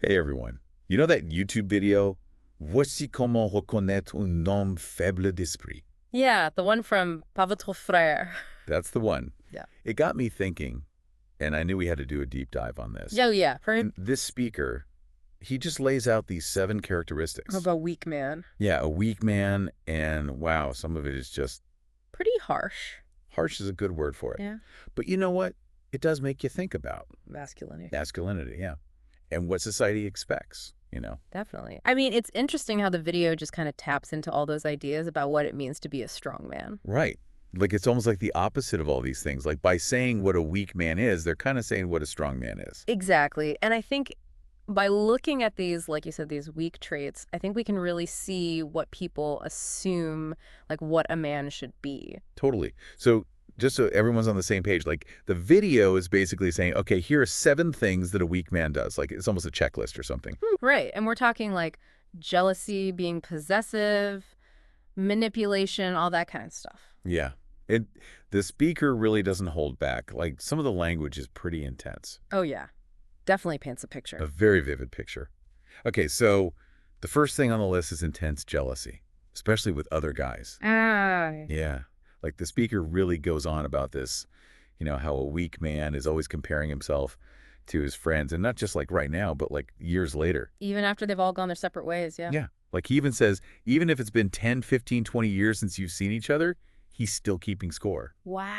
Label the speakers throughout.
Speaker 1: Hey everyone. You know that YouTube video, Voici comment reconnaître un homme faible d'esprit?
Speaker 2: Yeah, the one from Pas votre frère.
Speaker 1: That's the one.
Speaker 2: Yeah.
Speaker 1: It got me thinking, and I knew we had to do a deep dive on this.
Speaker 2: Oh, yeah. For
Speaker 1: And this speaker, he just lays out these 7
Speaker 2: of
Speaker 1: characteristics.
Speaker 2: a weak man.
Speaker 1: Yeah, a weak man, and wow, some of it is just
Speaker 2: Pretty harsh.
Speaker 1: harsh is a good word for it.
Speaker 2: Yeah.
Speaker 1: But you know what? It does make you think about
Speaker 2: Masculinity.
Speaker 1: masculinity, yeah, and what society expects.
Speaker 2: Definitely. I mean, it's interesting how the video just kind of taps into all those ideas about what it means to be a strong man.
Speaker 1: Right. Like it's almost like the opposite of all these things. Like by saying what a weak man is, they're kind of saying what a strong man is.
Speaker 2: Exactly. And I think by looking at these, like you said, these weak traits, I think we can really see what people assume, like what a man should be.
Speaker 1: Totally. So just so everyone's on the same page, like the video is basically saying, okay, here are 7 things that a weak man does. Like it's almost a checklist or something.
Speaker 2: Right. And we're talking like jealousy, being possessive, manipulation, all that kind of stuff.
Speaker 1: Yeah. The speaker really doesn't hold back. Like some of the language is pretty intense.
Speaker 2: Oh, yeah. Definitely paints a
Speaker 1: A
Speaker 2: picture.
Speaker 1: very vivid picture. Okay, so the first thing on the list is intense jealousy, especially with other guys.
Speaker 2: Ah.
Speaker 1: Yeah. Like the speaker really goes on about this, how a weak man is always comparing himself to his friends. And not just like right now, but like years later.
Speaker 2: Even after they've all gone their separate ways, yeah.
Speaker 1: Yeah. Like he even says, even if it's been 10, 15, 20 years since you've seen each other, he's still keeping score.
Speaker 2: Wow.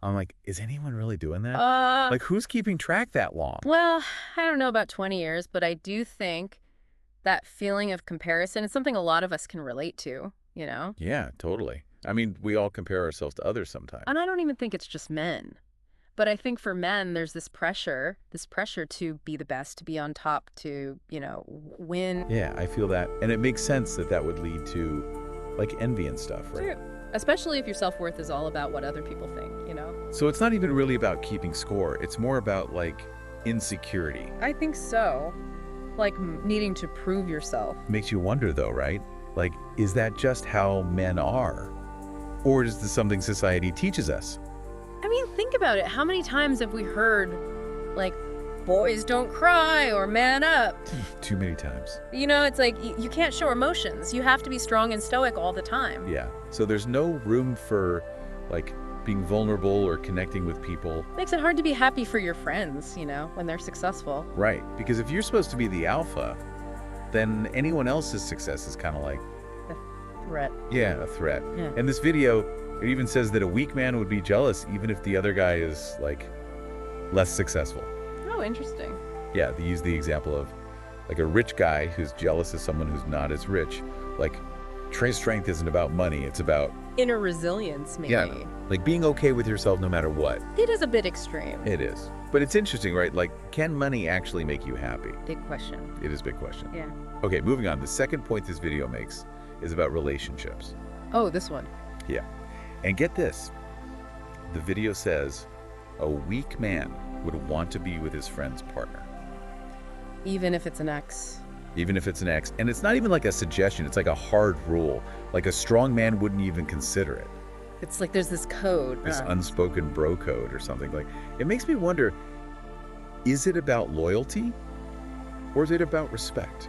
Speaker 1: I'm like, is anyone really doing that?
Speaker 2: Uh,
Speaker 1: Like who's keeping track that long?
Speaker 2: well, I don't know about 20 years, but I do think that feeling of comparison is something a lot of us can relate to, you know?
Speaker 1: Yeah, totally. I mean, we all compare ourselves to others sometimes.
Speaker 2: And I don't even think it's just men. But I think for men, there's this pressure to be the best, to be on top, to, win.
Speaker 1: Yeah, I feel that. And it makes sense that that would lead to like envy and stuff, right?
Speaker 2: True. Especially if your self-worth is all about what other people think, you know?
Speaker 1: So it's not even really about keeping score. It's more about like insecurity.
Speaker 2: I think so. Like needing to prove yourself.
Speaker 1: Makes you wonder though, right? Like, is that just how men are? Or is this something society teaches us?
Speaker 2: I mean, think about it. How many times have we heard, like, boys don't cry or man up?
Speaker 1: Too many times.
Speaker 2: It's like you can't show emotions. You have to be strong and stoic all the time.
Speaker 1: Yeah. So there's no room for like being vulnerable or connecting with people.
Speaker 2: Makes it hard to be happy for your friends, when they're successful.
Speaker 1: Right. Because if you're supposed to be the alpha, then anyone else's success is kind of like,
Speaker 2: Threat.
Speaker 1: yeah, a threat.
Speaker 2: Yeah.
Speaker 1: And this video, it even says that a weak man would be jealous even if the other guy is like less successful.
Speaker 2: Oh, interesting.
Speaker 1: Yeah, they use the example of like a rich guy who's jealous of someone who's not as rich. Like true strength isn't about money, it's about
Speaker 2: Inner resilience, maybe.
Speaker 1: yeah, like being okay with yourself no matter what.
Speaker 2: It is a bit extreme.
Speaker 1: It is. But it's interesting, right? Like, can money actually make you happy?
Speaker 2: Big question.
Speaker 1: It is a big question.
Speaker 2: Yeah.
Speaker 1: Okay, moving on. The second point this video makes is about relationships.
Speaker 2: Oh, this one.
Speaker 1: Yeah. And get this. The video says a weak man would want to be with his friend's partner.
Speaker 2: Even if it's an ex.
Speaker 1: Even if it's an ex. And it's not even like a suggestion. It's like a hard rule. Like a strong man wouldn't even consider it.
Speaker 2: It's like there's this code.
Speaker 1: This unspoken bro code or something. Like, it makes me wonder, is it about loyalty? Or is it about respect?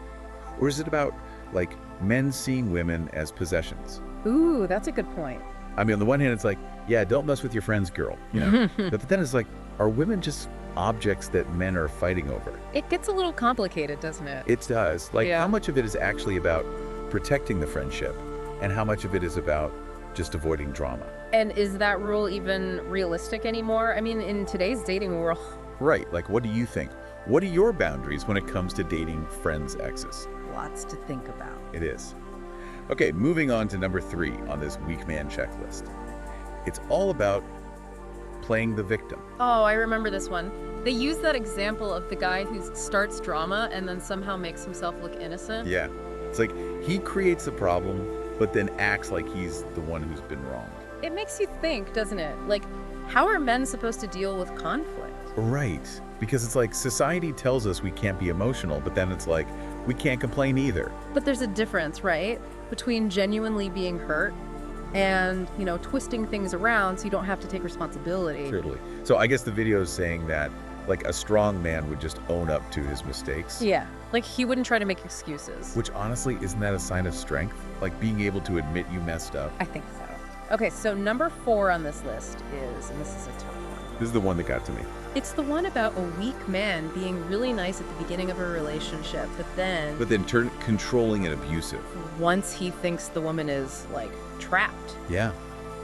Speaker 1: Or is it about, like, men seeing women as possessions?
Speaker 2: Ooh, that's a good point.
Speaker 1: I mean, on the one hand, it's like, yeah, don't mess with your friend's girl, But then it's like, are women just objects that men are fighting over?
Speaker 2: It gets a little complicated, doesn't it?
Speaker 1: It does. Like,
Speaker 2: Yeah.
Speaker 1: how much of it is actually about protecting the friendship? And how much of it is about just avoiding drama?
Speaker 2: And is that rule even realistic anymore? I mean, in today's dating world,
Speaker 1: Right. Like, what do you think? What are your boundaries when it comes to dating friends' exes?
Speaker 2: lots to think about.
Speaker 1: It is. Okay, moving on to number 3 on this weak man checklist. It's all about playing the victim.
Speaker 2: Oh, I remember this one. They use that example of the guy who starts drama and then somehow makes himself look innocent.
Speaker 1: Yeah. It's like he creates the problem, but then acts like he's the one who's been wronged.
Speaker 2: It makes you think, doesn't it? Like, how are men supposed to deal with conflict?
Speaker 1: Right. Because it's like society tells us we can't be emotional, but then it's like we can't complain either.
Speaker 2: But there's a difference, right? Between genuinely being hurt and, twisting things around so you don't have to take responsibility.
Speaker 1: Totally. So I guess the video is saying that Like a strong man would just own up to his mistakes.
Speaker 2: Yeah, like he wouldn't try to make excuses.
Speaker 1: Which honestly, isn't that a sign of strength? Like being able to admit you messed up?
Speaker 2: I think so. Okay, so number 4 on this list is, and this is a tough one.
Speaker 1: This is the one that got to me.
Speaker 2: It's the one about a weak man being really nice at the beginning of a relationship, but then
Speaker 1: turn controlling and abusive.
Speaker 2: once he thinks the woman is, like, trapped.
Speaker 1: Yeah.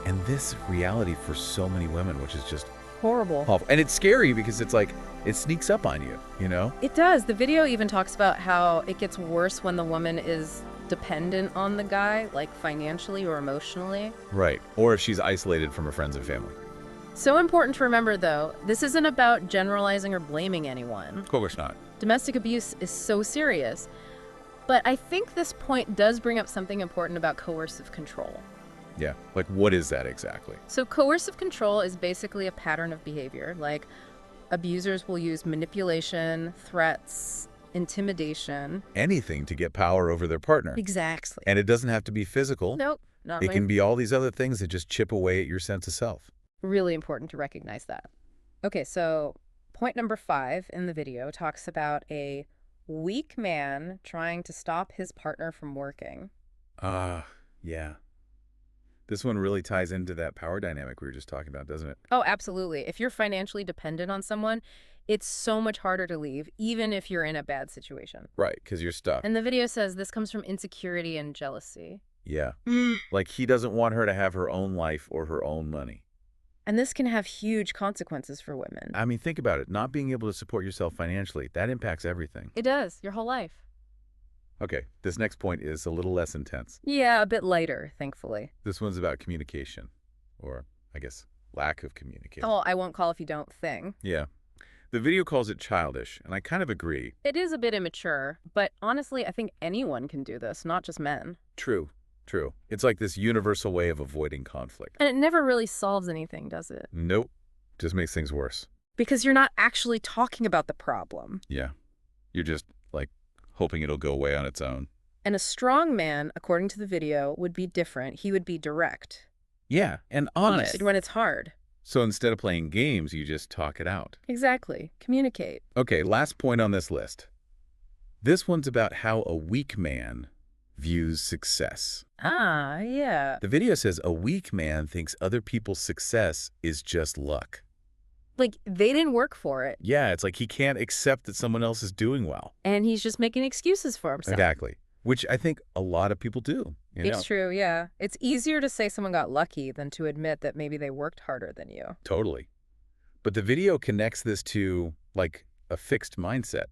Speaker 1: And this reality for so many women, which is just
Speaker 2: Horrible.
Speaker 1: awful. And it's scary because it's like, it sneaks up on you, you know?
Speaker 2: It does. The video even talks about how it gets worse when the woman is dependent on the guy, like financially or emotionally.
Speaker 1: Right. Or if she's isolated from her friends and family.
Speaker 2: So important to remember, though, this isn't about generalizing or blaming anyone.
Speaker 1: Of course not.
Speaker 2: Domestic abuse is so serious. But I think this point does bring up something important about coercive control.
Speaker 1: Yeah. Like, what is that exactly?
Speaker 2: So coercive control is basically a pattern of behavior. Like, abusers will use manipulation, threats, intimidation.
Speaker 1: Anything to get power over their partner.
Speaker 2: Exactly.
Speaker 1: And it doesn't have to be physical.
Speaker 2: Nope. Not
Speaker 1: It can be all these other things that just chip away at your sense of self.
Speaker 2: Really important to recognize that. Okay, so point number 5 in the video talks about a weak man trying to stop his partner from working.
Speaker 1: Yeah. This one really ties into that power dynamic we were just talking about, doesn't it?
Speaker 2: Oh, absolutely. If you're financially dependent on someone, it's so much harder to leave, even if you're in a bad situation.
Speaker 1: Right, because you're stuck.
Speaker 2: And the video says this comes from insecurity and jealousy.
Speaker 1: Yeah. Like he doesn't want her to have her own life or her own money.
Speaker 2: And this can have huge consequences for women.
Speaker 1: I mean, think about it. Not being able to support yourself financially, that impacts everything.
Speaker 2: It does, your whole life.
Speaker 1: Okay, this next point is a little less intense.
Speaker 2: Yeah, a bit lighter, thankfully.
Speaker 1: This one's about communication, or I guess lack of communication.
Speaker 2: Oh, I won't call if you don't thing.
Speaker 1: Yeah. The video calls it childish, and I kind of agree.
Speaker 2: It is a bit immature, but honestly, I think anyone can do this, not just men.
Speaker 1: True. It's like this universal way of avoiding conflict.
Speaker 2: And it never really solves anything, does it?
Speaker 1: Nope. Just makes things worse.
Speaker 2: Because you're not actually talking about the problem.
Speaker 1: Yeah. You're just, like, hoping it'll go away on its own.
Speaker 2: And a strong man, according to the video, would be different. He would be direct.
Speaker 1: Yeah, and honest.
Speaker 2: When it's hard.
Speaker 1: So instead of playing games, you just talk it out.
Speaker 2: Exactly. Communicate.
Speaker 1: Okay, last point on this list. This one's about how a weak man views success.
Speaker 2: Yeah.
Speaker 1: The video says a weak man thinks other people's success is just luck.
Speaker 2: Like, they didn't work for it.
Speaker 1: Yeah, it's like he can't accept that someone else is doing well.
Speaker 2: And he's just making excuses for himself.
Speaker 1: Exactly. Which I think a lot of people do.
Speaker 2: It's true, yeah. It's easier to say someone got lucky than to admit that maybe they worked harder than you.
Speaker 1: Totally. But the video connects this to, like, a fixed mindset.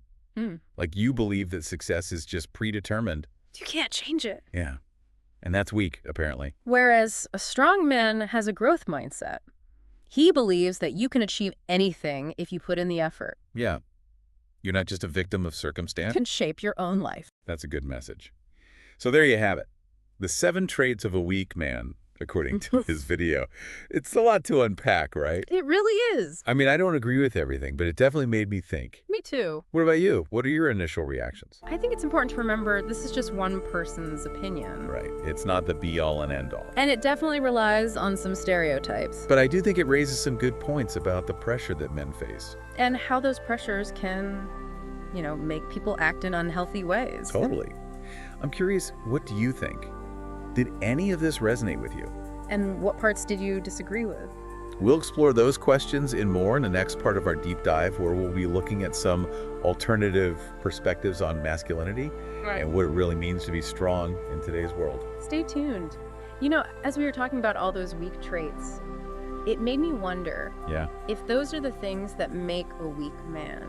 Speaker 1: Like you believe that success is just predetermined.
Speaker 2: You can't change it.
Speaker 1: Yeah. And that's weak, apparently.
Speaker 2: Whereas a strong man has a growth mindset. He believes that you can achieve anything if you put in the effort.
Speaker 1: Yeah. You're not just a victim of circumstance.
Speaker 2: You can shape your own life.
Speaker 1: That's a good message. So there you have it. The 7 traits of a weak man, according to his video. It's a lot to unpack, right?
Speaker 2: It really is.
Speaker 1: I mean, I don't agree with everything, but it definitely made me think.
Speaker 2: Me too.
Speaker 1: What about you? What are your initial reactions?
Speaker 2: I think it's important to remember this is just one person's opinion.
Speaker 1: Right. It's not the be-all and end-all.
Speaker 2: And it definitely relies on some stereotypes.
Speaker 1: But I do think it raises some good points about the pressure that men face.
Speaker 2: And how those pressures can, make people act in unhealthy ways.
Speaker 1: Totally. I'm curious, what do you think? Did any of this resonate with you?
Speaker 2: And what parts did you disagree with?
Speaker 1: We'll explore those questions and more in the next part of our deep dive, where we'll be looking at some alternative perspectives on masculinity and what it really means to be strong in today's world.
Speaker 2: Stay tuned. As we were talking about all those weak traits, it made me wonder if those are the things that make a weak man.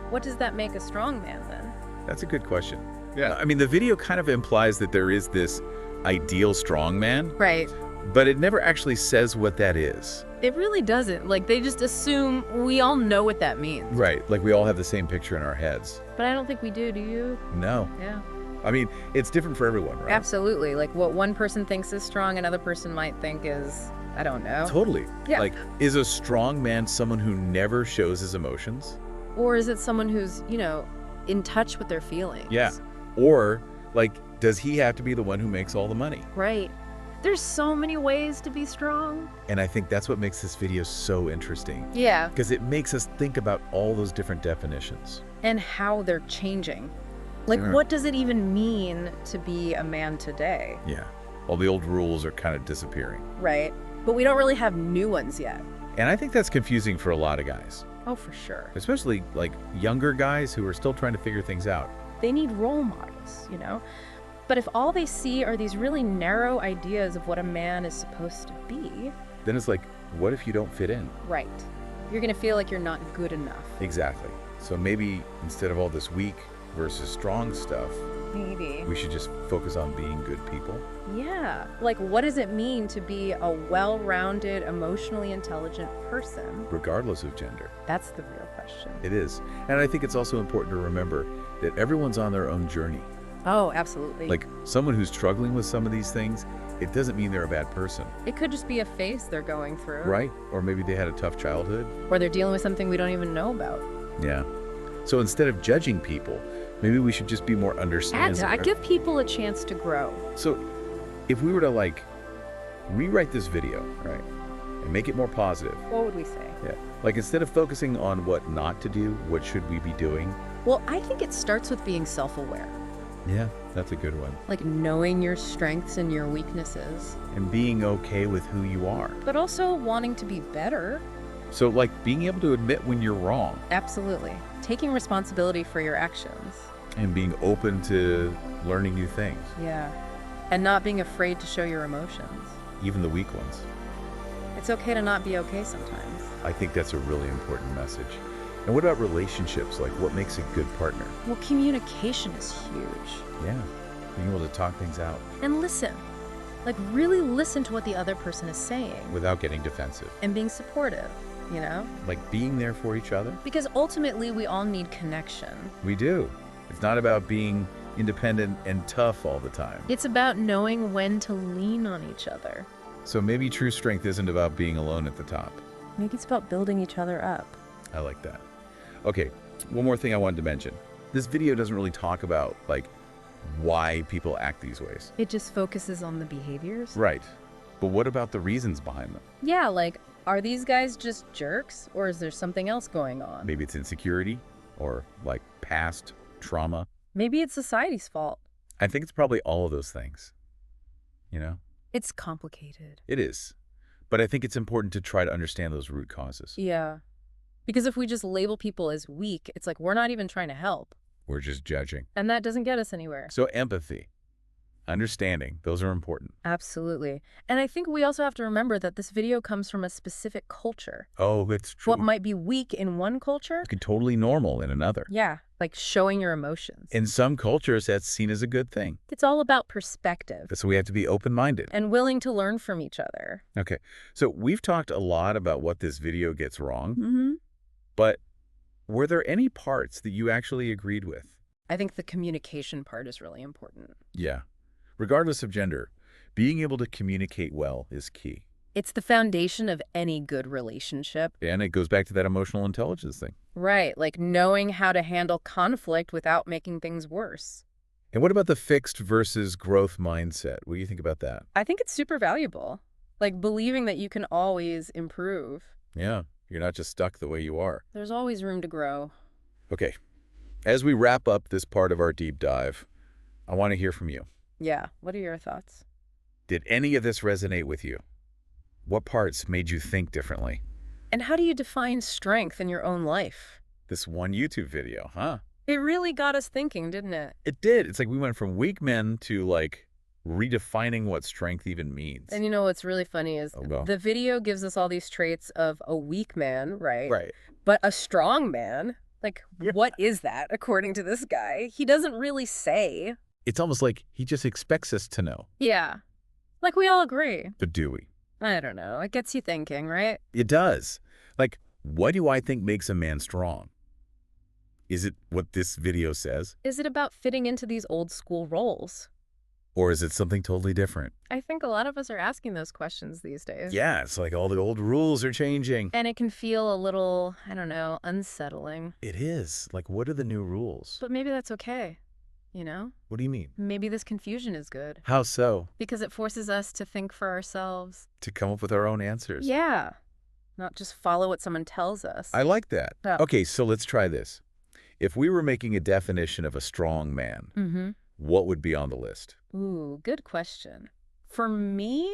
Speaker 2: What does that make a strong man then?
Speaker 1: That's a good question. Yeah. I mean, the video kind of implies that there is this ideal strong man.
Speaker 2: Right.
Speaker 1: But it never actually says what that is.
Speaker 2: It really doesn't. Like, they just assume we all know what that means.
Speaker 1: Right. Like, we all have the same picture in our heads.
Speaker 2: But I don't think we do you?
Speaker 1: No.
Speaker 2: Yeah.
Speaker 1: I mean, it's different for everyone, right?
Speaker 2: Absolutely. Like, what one person thinks is strong, another person might think is, I don't know.
Speaker 1: Totally.
Speaker 2: Yeah.
Speaker 1: Like, is a strong man someone who never shows his emotions?
Speaker 2: Or is it someone who's, in touch with their feelings?
Speaker 1: Yeah. Or, like, does he have to be the one who makes all the money?
Speaker 2: Right. There's so many ways to be strong.
Speaker 1: And I think that's what makes this video so interesting.
Speaker 2: Yeah.
Speaker 1: Because it makes us think about all those different definitions.
Speaker 2: And how they're changing. Like, what does it even mean to be a man today?
Speaker 1: Yeah. All the old rules are kind of disappearing.
Speaker 2: Right. But we don't really have new ones yet.
Speaker 1: And I think that's confusing for a lot of guys.
Speaker 2: Oh, for sure.
Speaker 1: Especially like younger guys who are still trying to figure things out.
Speaker 2: They need role models, But if all they see are these really narrow ideas of what a man is supposed to be...
Speaker 1: Then it's like, what if you don't fit in?
Speaker 2: Right. You're going to feel like you're not good enough.
Speaker 1: Exactly. So maybe instead of all this weak versus strong stuff,
Speaker 2: maybe
Speaker 1: we should just focus on being good people.
Speaker 2: Yeah. Like, what does it mean to be a well-rounded, emotionally intelligent person?
Speaker 1: Regardless of gender.
Speaker 2: That's the real question.
Speaker 1: It is. And I think it's also important to remember that everyone's on their own journey.
Speaker 2: Oh, absolutely.
Speaker 1: Like, someone who's struggling with some of these things, it doesn't mean they're a bad person.
Speaker 2: It could just be a phase they're going through.
Speaker 1: Right. Or maybe they had a tough childhood.
Speaker 2: Or they're dealing with something we don't even know about.
Speaker 1: Yeah. So instead of judging people, maybe we should just be more understanding.
Speaker 2: I give people a chance to grow.
Speaker 1: So if we were to, like, rewrite this video, right, and make it more positive.
Speaker 2: What would we say?
Speaker 1: Yeah. Like, instead of focusing on what not to do, what should we be doing?
Speaker 2: Well, I think it starts with being self-aware.
Speaker 1: Yeah, that's a good one.
Speaker 2: Like knowing your strengths and your weaknesses.
Speaker 1: And being okay with who you are.
Speaker 2: But also wanting to be better.
Speaker 1: So, like, being able to admit when you're wrong.
Speaker 2: Absolutely. Taking responsibility for your actions.
Speaker 1: And being open to learning new things.
Speaker 2: Yeah. And not being afraid to show your emotions.
Speaker 1: Even the weak ones.
Speaker 2: It's okay to not be okay sometimes.
Speaker 1: I think that's a really important message. And what about relationships? Like, what makes a good partner?
Speaker 2: Well, communication is huge.
Speaker 1: Yeah. Being able to talk things out.
Speaker 2: And listen. Like, really listen to what the other person is saying.
Speaker 1: Without getting defensive.
Speaker 2: And being supportive,
Speaker 1: Like being there for each other.
Speaker 2: Because ultimately, we all need connection.
Speaker 1: We do. It's not about being independent and tough all the time.
Speaker 2: It's about knowing when to lean on each other.
Speaker 1: So maybe true strength isn't about being alone at the top.
Speaker 2: Maybe it's about building each other up.
Speaker 1: I like that. Okay, one more thing I wanted to mention. This video doesn't really talk about, like, why people act these ways.
Speaker 2: It just focuses on the behaviors?
Speaker 1: Right. But what about the reasons behind them?
Speaker 2: Yeah, like, are these guys just jerks? Or is there something else going on?
Speaker 1: Maybe it's insecurity or, like, past trauma.
Speaker 2: Maybe it's society's fault.
Speaker 1: I think it's probably all of those things.
Speaker 2: It's complicated.
Speaker 1: It is. But I think it's important to try to understand those root causes.
Speaker 2: Yeah. Because if we just label people as weak, it's like we're not even trying to help.
Speaker 1: We're just judging.
Speaker 2: And that doesn't get us anywhere.
Speaker 1: So empathy, understanding, those are important.
Speaker 2: Absolutely. And I think we also have to remember that this video comes from a specific culture.
Speaker 1: Oh, it's true.
Speaker 2: What might be weak in one culture
Speaker 1: could be totally normal in another.
Speaker 2: Yeah, like showing your emotions.
Speaker 1: In some cultures, that's seen as a good thing.
Speaker 2: It's all about perspective.
Speaker 1: So we have to be open-minded.
Speaker 2: And willing to learn from each other.
Speaker 1: Okay, so we've talked a lot about what this video gets wrong.
Speaker 2: Mm-hmm.
Speaker 1: But were there any parts that you actually agreed with?
Speaker 2: I think the communication part is really important.
Speaker 1: Yeah. Regardless of gender, being able to communicate well is key.
Speaker 2: It's the foundation of any good relationship.
Speaker 1: And it goes back to that emotional intelligence thing.
Speaker 2: Right, like knowing how to handle conflict without making things worse.
Speaker 1: And what about the fixed versus growth mindset? What do you think about that?
Speaker 2: I think it's super valuable. Like believing that you can always improve.
Speaker 1: Yeah, you're not just stuck the way you are.
Speaker 2: There's always room to grow.
Speaker 1: Okay, as we wrap up this part of our deep dive, I want to hear from you.
Speaker 2: Yeah, what are your thoughts?
Speaker 1: Did any of this resonate with you? What parts made you think differently?
Speaker 2: And how do you define strength in your own life?
Speaker 1: This one YouTube video, huh?
Speaker 2: It really got us thinking, didn't it?
Speaker 1: It did. It's like we went from weak men to, like, redefining what strength even means.
Speaker 2: And you know what's really funny is the video gives us all these traits of a weak man, right?
Speaker 1: Right.
Speaker 2: But a strong man, like, what is that according to this guy? He doesn't really say.
Speaker 1: It's almost like he just expects us to know.
Speaker 2: Yeah. Like we all agree.
Speaker 1: But do we?
Speaker 2: I don't know. It gets you thinking, right?
Speaker 1: It does. Like, what do I think makes a man strong? Is it what this video says?
Speaker 2: Is it about fitting into these old school roles?
Speaker 1: Or is it something totally different?
Speaker 2: I think a lot of us are asking those questions these days.
Speaker 1: Yeah, it's like all the old rules are changing.
Speaker 2: And it can feel a little, I don't know, unsettling.
Speaker 1: It is. Like, what are the new rules?
Speaker 2: But maybe that's okay. you know?
Speaker 1: What do you mean?
Speaker 2: Maybe this confusion is good.
Speaker 1: How so?
Speaker 2: Because it forces us to think for ourselves.
Speaker 1: To come up with our own answers.
Speaker 2: Yeah. Not just follow what someone tells us.
Speaker 1: I like that.
Speaker 2: Oh.
Speaker 1: Okay, so let's try this. If we were making a definition of a strong man, what would be on the list?
Speaker 2: Ooh, good question. For me,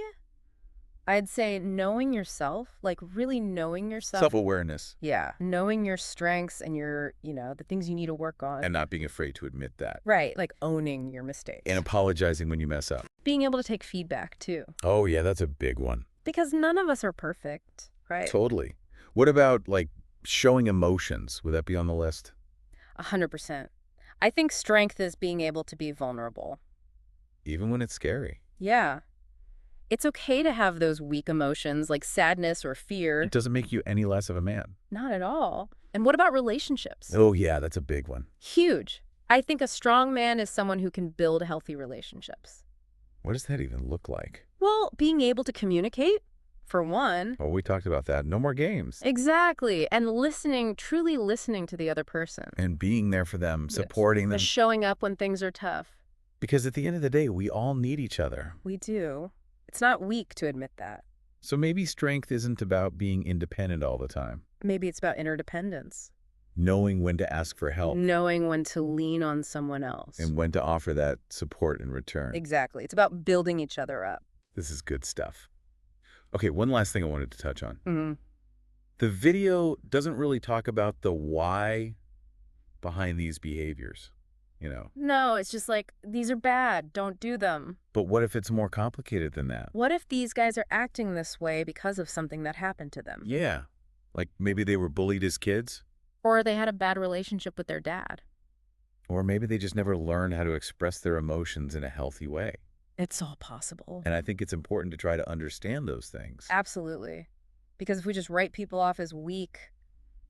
Speaker 2: I'd say knowing yourself, like really knowing yourself.
Speaker 1: Self-awareness.
Speaker 2: Yeah. Knowing your strengths and your, the things you need to work on.
Speaker 1: And not being afraid to admit that.
Speaker 2: Right. Like owning your mistakes.
Speaker 1: And apologizing when you mess up.
Speaker 2: Being able to take feedback, too.
Speaker 1: Oh, yeah, that's a big one.
Speaker 2: Because none of us are perfect, right?
Speaker 1: Totally. What about, like, showing emotions? Would that be on the list?
Speaker 2: 100%. I think strength is being able to be vulnerable.
Speaker 1: Even when it's scary.
Speaker 2: Yeah. It's okay to have those weak emotions like sadness or fear.
Speaker 1: It doesn't make you any less of a man.
Speaker 2: Not at all. And what about relationships?
Speaker 1: Oh, yeah, that's a big one.
Speaker 2: Huge. I think a strong man is someone who can build healthy relationships.
Speaker 1: What does that even look like?
Speaker 2: Well, being able to communicate, for one.
Speaker 1: Oh, we talked about that. No more games.
Speaker 2: Exactly. And listening, truly listening to the other person.
Speaker 1: And being there for them, supporting them.
Speaker 2: Showing up when things are tough.
Speaker 1: Because at the end of the day, we all need each other.
Speaker 2: We do. It's not weak to admit that.
Speaker 1: So maybe strength isn't about being independent all the time.
Speaker 2: Maybe it's about interdependence.
Speaker 1: Knowing when to ask for help.
Speaker 2: Knowing when to lean on someone else.
Speaker 1: And when to offer that support in return.
Speaker 2: Exactly. It's about building each other up.
Speaker 1: This is good stuff. Okay, one last thing I wanted to touch on.
Speaker 2: Mm-hmm.
Speaker 1: The video doesn't really talk about the why behind these behaviors,
Speaker 2: No, it's just like, these are bad. Don't do them.
Speaker 1: But what if it's more complicated than that?
Speaker 2: What if these guys are acting this way because of something that happened to them?
Speaker 1: Yeah. Like maybe they were bullied as kids?
Speaker 2: Or they had a bad relationship with their dad.
Speaker 1: Or maybe they just never learned how to express their emotions in a healthy way.
Speaker 2: It's all possible.
Speaker 1: And I think it's important to try to understand those things.
Speaker 2: Absolutely. Because if we just write people off as weak,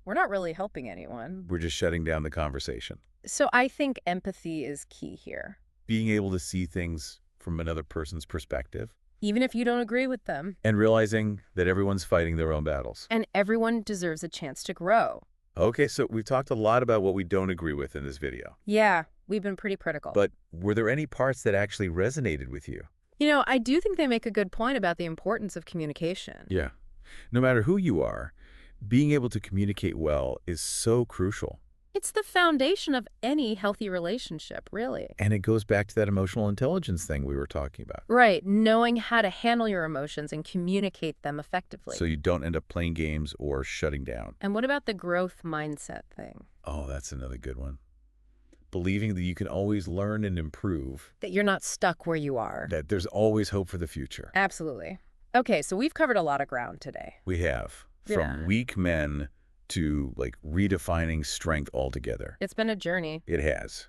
Speaker 2: we're not really helping anyone.
Speaker 1: We're just shutting down the conversation.
Speaker 2: So I think empathy is key here.
Speaker 1: Being able to see things from another person's perspective.
Speaker 2: Even if you don't agree with them.
Speaker 1: And realizing that everyone's fighting their own battles.
Speaker 2: And everyone deserves a chance to grow.
Speaker 1: Okay, so we've talked a lot about what we don't agree with in this video.
Speaker 2: Yeah, we've been pretty critical.
Speaker 1: But were there any parts that actually resonated with you?
Speaker 2: I do think they make a good point about the importance of communication.
Speaker 1: Yeah. No matter who you are, being able to communicate well is so crucial.
Speaker 2: It's the foundation of any healthy relationship, really.
Speaker 1: And it goes back to that emotional intelligence thing we were talking about.
Speaker 2: Right, knowing how to handle your emotions and communicate them effectively.
Speaker 1: So you don't end up playing games or shutting down.
Speaker 2: And what about the growth mindset thing?
Speaker 1: Oh, that's another good one. Believing that you can always learn and improve.
Speaker 2: That you're not stuck where you are.
Speaker 1: That there's always hope for the future.
Speaker 2: Absolutely. Okay, so we've covered a lot of ground today.
Speaker 1: We have. From weak men to like redefining strength altogether.
Speaker 2: It's been a journey.
Speaker 1: It has.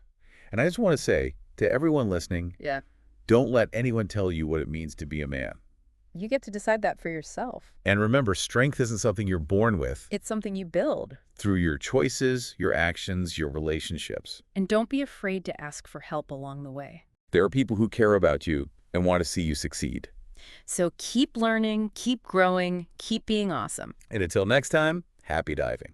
Speaker 1: And I just want to say to everyone listening, don't let anyone tell you what it means to be a man.
Speaker 2: You get to decide that for yourself.
Speaker 1: And remember, strength isn't something you're born with.
Speaker 2: It's something you build.
Speaker 1: Through your choices, your actions, your relationships.
Speaker 2: And don't be afraid to ask for help along the way.
Speaker 1: There are people who care about you and want to see you succeed.
Speaker 2: So keep learning, keep growing, keep being awesome.
Speaker 1: And until next time, happy diving.